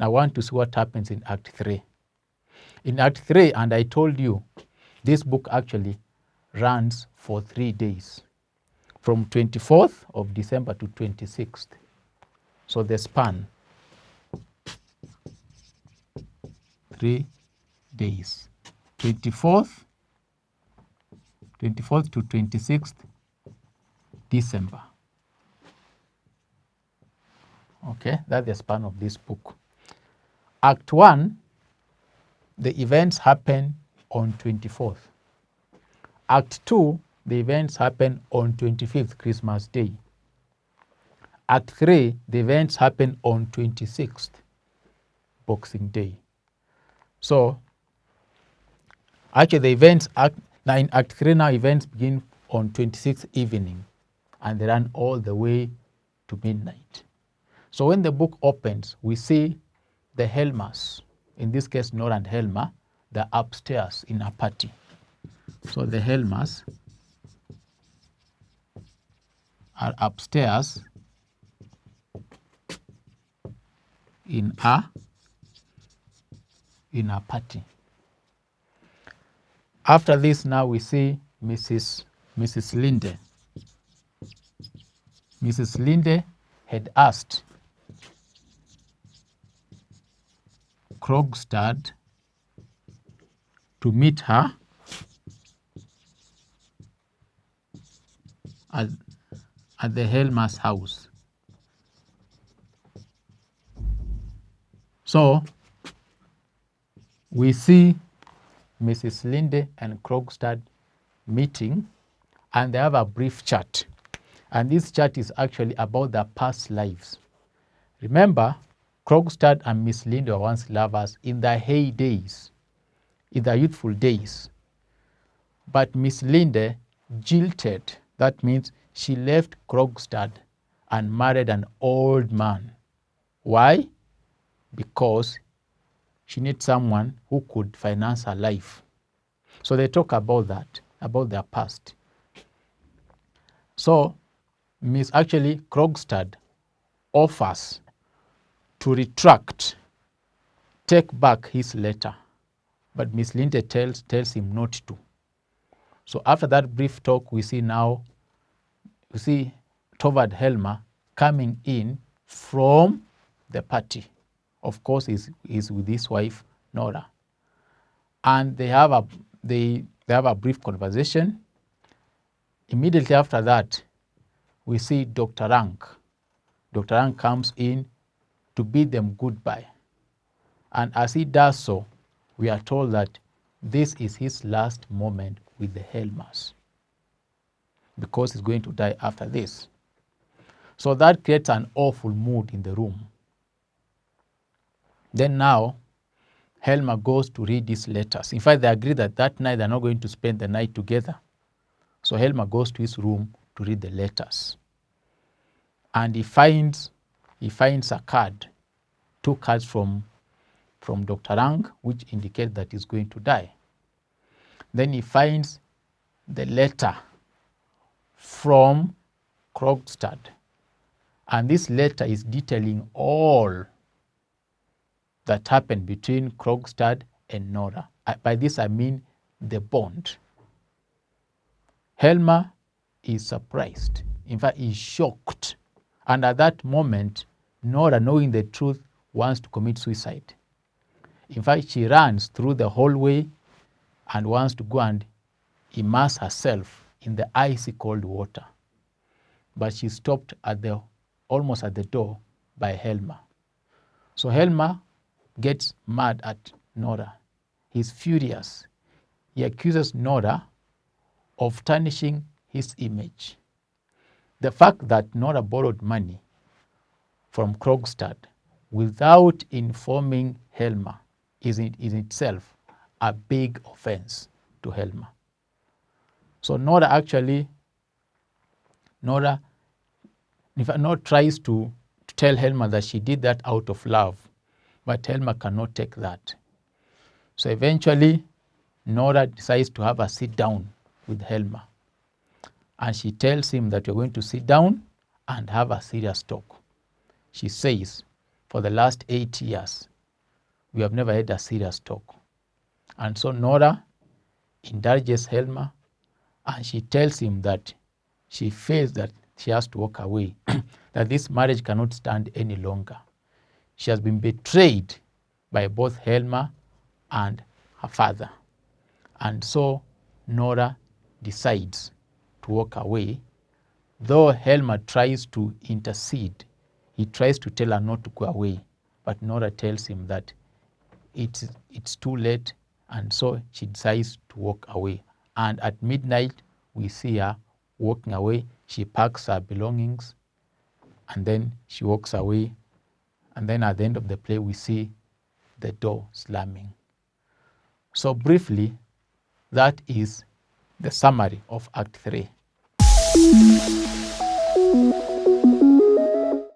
I want to see what happens in Act 3. In Act 3, and I told you, this book actually runs for 3 days, from 24th of December to 26th. So the span, 3 days, 24th to 26th December. Okay, that's the span of this book. Act 1, the events happen on 24th. Act 2, the events happen on 25th, Christmas Day. Act 3, the events happen on 26th, Boxing Day. So, actually the events, now in Act 3 now, events begin on 26th evening and they run all the way to midnight. So when the book opens, we see the Helmers, in this case Nora and Helmer, they're upstairs in a party. So the Helmers are upstairs in a party. After this, now we see Mrs. Linde. Mrs. Linde had asked Krogstad to meet her at the Helmer's house. So we see Mrs. Linde and Krogstad meeting, and they have a brief chat. And this chat is actually about their past lives. Remember, Krogstad and Miss Linde were once lovers in their heydays, in their youthful days. But Miss Linde jilted. That means she left Krogstad and married an old man. Why? Because she needs someone who could finance her life. So they talk about that, about their past. So actually Krogstad offers to retract, take back his letter, but Miss Linde tells him not to. So after that brief talk, we see Torvald Helmer coming in from the party. Of course, he's with his wife Nora, and they have a brief conversation. Immediately after that, we see Dr. Rank. Dr. Rank comes in to bid them goodbye, and as he does so, we are told that this is his last moment with the Helmers, because he's going to die after this. So that creates an awful mood in the room. Then now, Helmer goes to read these letters. In fact, they agree that that night they're not going to spend the night together. So Helmer goes to his room to read the letters. And he finds a card, 2 cards from Dr. Rank, which indicate that he's going to die. Then he finds the letter from Krogstad. And this letter is detailing all that happened between Krogstad and Nora. By this I mean the bond. Helmer is surprised. In fact, he's shocked. And at that moment, Nora, knowing the truth, wants to commit suicide. In fact, she runs through the hallway and wants to go and immerse herself in the icy cold water. But she's stopped almost at the door by Helmer. So Helmer gets mad at Nora. He's furious. He accuses Nora of tarnishing his image. The fact that Nora borrowed money from Krogstad without informing Helmer is in itself a big offense to Helmer. So Nora tries to tell Helmer that she did that out of love, but Helmer cannot take that. So eventually, Nora decides to have a sit down with Helmer. And she tells him that you're going to sit down and have a serious talk. She says, for the last 8 years, we have never had a serious talk. And so Nora indulges Helma, and she tells him that she feels that she has to walk away, that this marriage cannot stand any longer. She has been betrayed by both Helma and her father. And so Nora decides to walk away, though Helma tries to intercede. He tries to tell her not to go away, but Nora tells him that it's too late, and so she decides to walk away. And at midnight, we see her walking away. She packs her belongings, and then she walks away. And then at the end of the play, we see the door slamming. So briefly, that is the summary of Act 3.